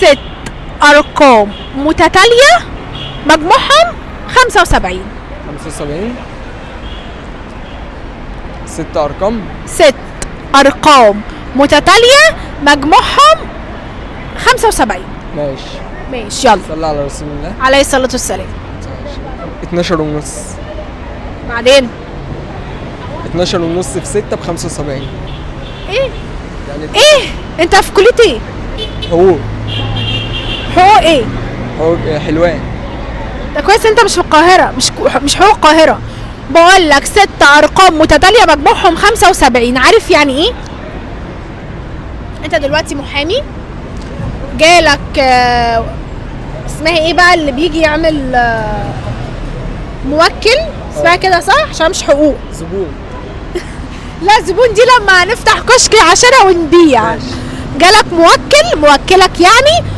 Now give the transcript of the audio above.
6 ارقام متتالية مجموعهم 75. 75. 6 ارقام. 6 ارقام متتالية مجموعهم 75. ماشي. ماشي يلا. صلى على رسول الله. عليه الصلاة والسلام. 12 ونص. بعدين 12 ونص في 6 ب 75. ايه يعني ايه انت في كلية ايه؟ هو ايه؟ هو حلوان. ده كويس انت مش في القاهرة، مش حقوق القاهرة. بقول لك 6 ارقام متتالية مجموعهم 75، عارف يعني ايه؟ انت دلوقتي محامي جالك اسمها ايه بقى اللي بيجي يعمل موكل، اسمها كده صح عشان مش حقوق. زبون. لا زبون دي لما هنفتح كشك عشرة ونبيع. ماشي. جالك موكلك يعني